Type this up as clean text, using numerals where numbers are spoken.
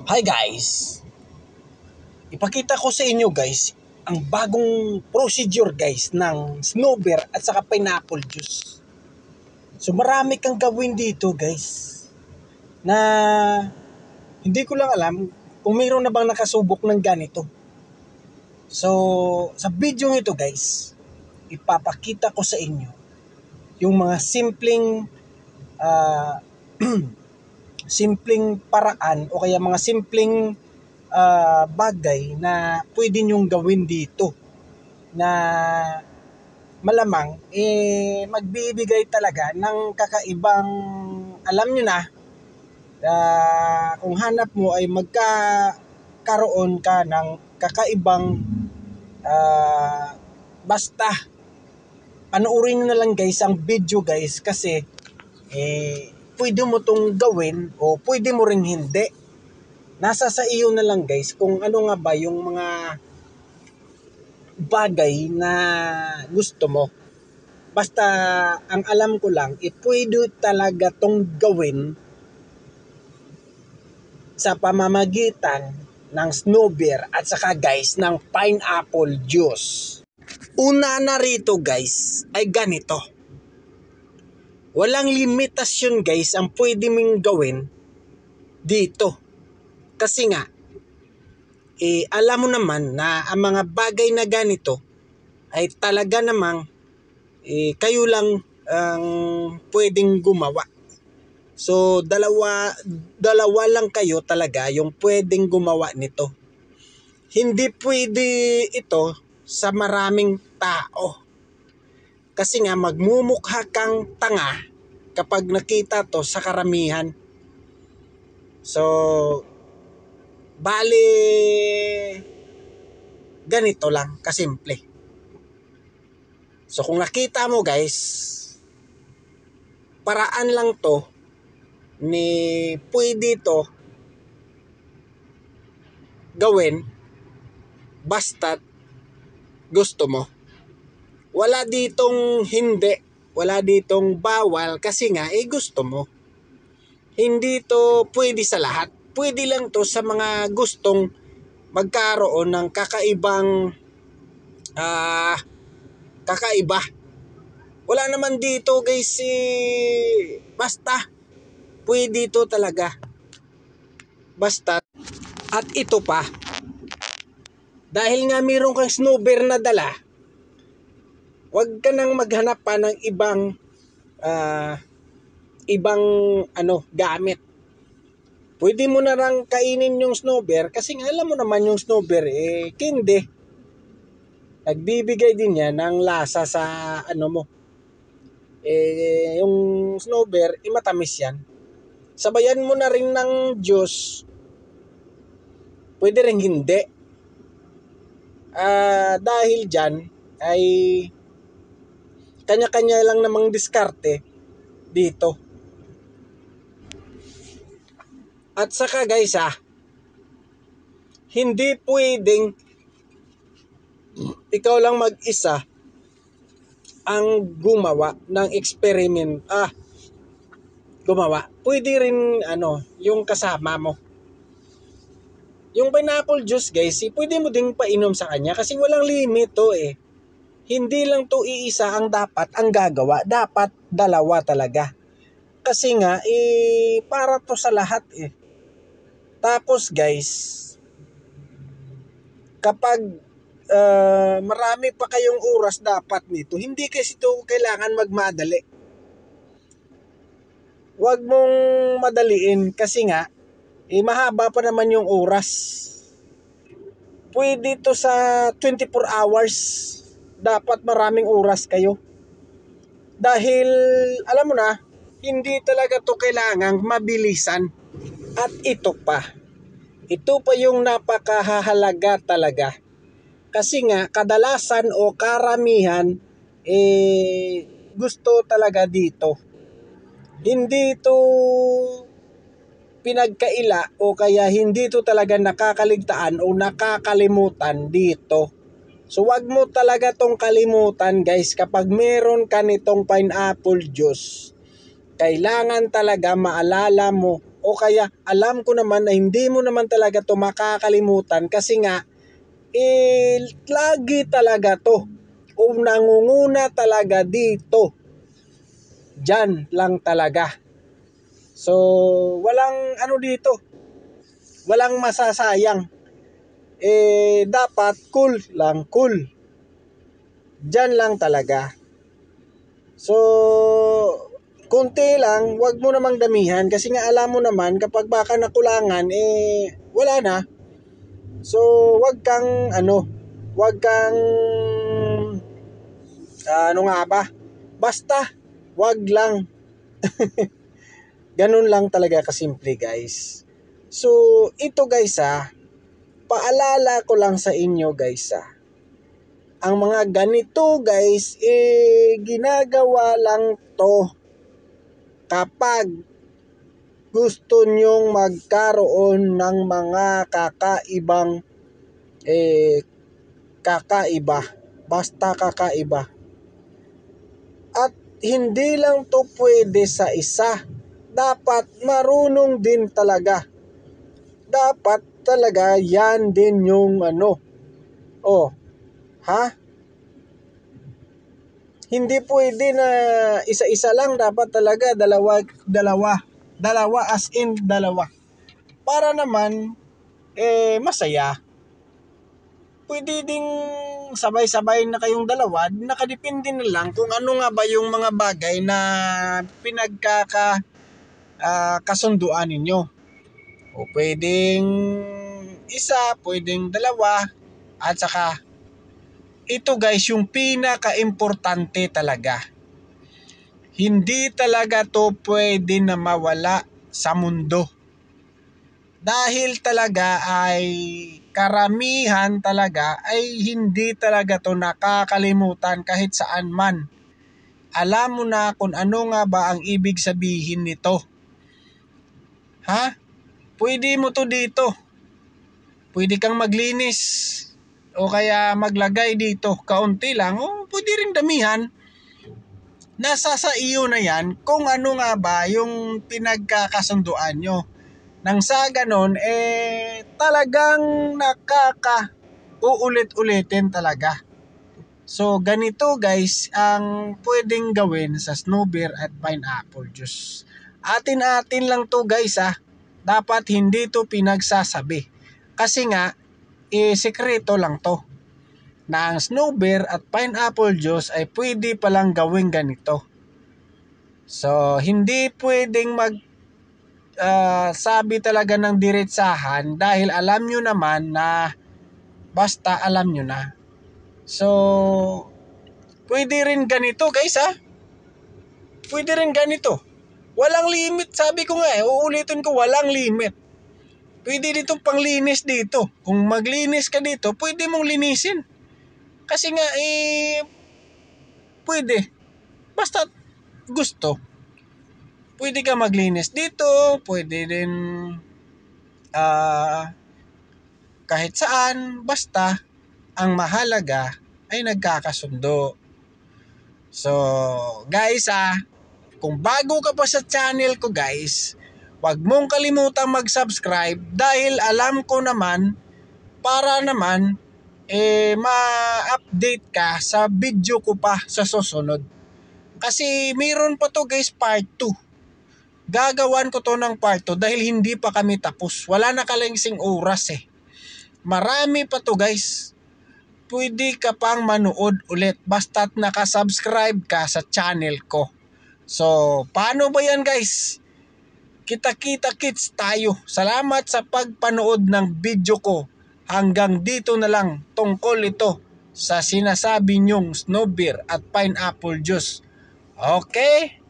Hi guys! Ipakita ko sa inyo guys ang bagong procedure guys ng snowbeer at saka pineapple juice. So marami kang gawin dito guys na hindi ko lang alam kung mayroon na bang nakasubok ng ganito. So sa video ito guys, ipapakita ko sa inyo yung mga ah, simpleng paraan o kaya mga simpleng bagay na pwede nyong gawin dito na malamang magbibigay talaga ng kakaibang, alam nyo na, kung hanap mo ay magkakaroon ka ng kakaibang basta panoorin nyo na lang guys ang video guys kasi pwede mo tong gawin o pwede mo rin hindi. Nasa sa iyo na lang guys kung ano nga ba yung mga bagay na gusto mo. Basta ang alam ko lang, pwede talaga tong gawin sa pamamagitan ng snowbeer at saka guys ng pineapple juice. Una na rito guys ay ganito. Walang limitasyon guys ang pwede mong gawin dito. Kasi nga, alam mo naman na ang mga bagay na ganito ay talaga namang kayo lang ang pwedeng gumawa. So dalawa lang kayo talaga yung pwedeng gumawa nito. Hindi pwede ito sa maraming tao. Kasi nga magmumukha kang tanga kapag nakita to sa karamihan. So bali ganito lang kasimple. So kung nakita mo guys, paraan lang to ni pwede to gawin basta't gusto mo. Wala ditong hindi, wala ditong bawal kasi nga gusto mo. Hindi to pwede sa lahat. Pwede lang to sa mga gustong magkaroon ng kakaibang kakaiba. Wala naman dito guys basta pwede to talaga. Basta at ito pa. Dahil nga mayroon kang snowbeer na dala, wag ka nang maghanap pa ng ibang gamit. Pwede mo na lang kainin yung snowbeer kasi nga alam mo naman yung snowbeer kindi. Nagbibigay din yan ng lasa sa mo. Yung snowbeer, matamis yan. Sabayan mo na rin ng juice. Pwede rin hindi. Dahil dyan ay kanya-kanya lang namang diskarte dito. At saka guys hindi pwedeng ikaw lang mag-isa ang gumawa ng experiment. Gumawa. Pwede rin yung kasama mo. Yung pineapple juice guys, pwede mo ding painom sa kanya kasi walang limit to Hindi lang to iisa ang dapat ang gagawa. Dapat dalawa talaga. Kasi nga, para to sa lahat Tapos guys, kapag marami pa kayong oras dapat nito, hindi kasi ito kailangan magmadali. Huwag mong madaliin kasi nga, mahaba pa naman yung oras. Pwede to sa 24 hours. Dapat maraming oras kayo. Dahil, alam mo na, hindi talaga to kailangang mabilisan. At ito pa yung napakahalaga talaga. Kasi nga, kadalasan o karamihan, gusto talaga dito. Hindi to pinagkaila o kaya hindi to talaga nakakaligtaan o nakakalimutan dito. So wag mo talaga tong kalimutan guys kapag meron ka nitong pineapple juice. Kailangan talaga maalala mo o kaya alam ko naman na hindi mo naman talaga to makakalimutan kasi nga lagi talaga to o nangunguna talaga dito. Diyan lang talaga. So walang ano dito, walang masasayang. Dapat cool lang, cool. Diyan lang talaga. So konti lang, wag mo namang damihan kasi nga alam mo naman kapag baka nakulangan wala na. So wag kang wag kang ano nga ba? Basta wag lang. Ganun lang talaga kasimple, guys. So ito guys paalala ko lang sa inyo guys ang mga ganito guys ginagawa lang to kapag gusto nyong magkaroon ng mga kakaibang kakaiba, basta kakaiba. At hindi lang to pwede sa isa, dapat marunong din talaga. Dapat talaga yan din yung hindi pwede na isa-isa lang, dapat talaga dalawa as in dalawa. Para naman masaya. Pwede ding sabay-sabay na kayong dalawa, nakadepende na lang kung ano nga ba yung mga bagay na kasunduan ninyo. O pwedeng isa, pwedeng dalawa, at saka ito guys yung pinaka-importante talaga. Hindi talaga to pwede na mawala sa mundo. Dahil talaga ay karamihan talaga ay hindi talaga to nakakalimutan kahit saan man. Alam mo na kung ano nga ba ang ibig sabihin nito. Pwede mo to dito. Pwede kang maglinis o kaya maglagay dito. Kaunti lang o pwede rin damihan. Nasa sa iyo na yan kung ano nga ba yung pinagkakasunduan nyo. Nang sa ganon talagang uulit-ulitin talaga. So ganito guys ang pwedeng gawin sa snow beer at pineapple juice. Atin-atin lang to guys Dapat hindi to pinagsasabi. Kasi nga sekreto lang to. Na ang snow beer at pineapple juice ay pwede palang gawing ganito. So hindi pwedeng sabi talaga ng diretsahan dahil alam nyo naman na basta alam nyo na. So pwede rin ganito guys Pwede rin ganito. Walang limit, sabi ko nga uulitin ko, walang limit. Pwede ditong panglinis dito. Kung maglinis ka dito, pwede mong linisin. Kasi nga pwede. Basta gusto. Pwede ka maglinis dito, pwede din kahit saan, basta ang mahalaga ay nagkakasundo. So guys kung bago ka pa sa channel ko guys, wag mong kalimutang mag-subscribe dahil alam ko naman para naman ma-update ka sa video ko pa sa susunod. Kasi mayroon pa to guys part 2. Gagawan ko to ng part 2 dahil hindi pa kami tapos. Wala na kalangsing oras Marami pa to guys. Pwede ka pang manood ulit basta't nakasubscribe ka sa channel ko. So, paano ba yan guys? Kita-kits tayo. Salamat sa pagpanood ng video ko. Hanggang dito na lang tungkol ito sa sinasabi nyong snow beer at pineapple juice. Okay?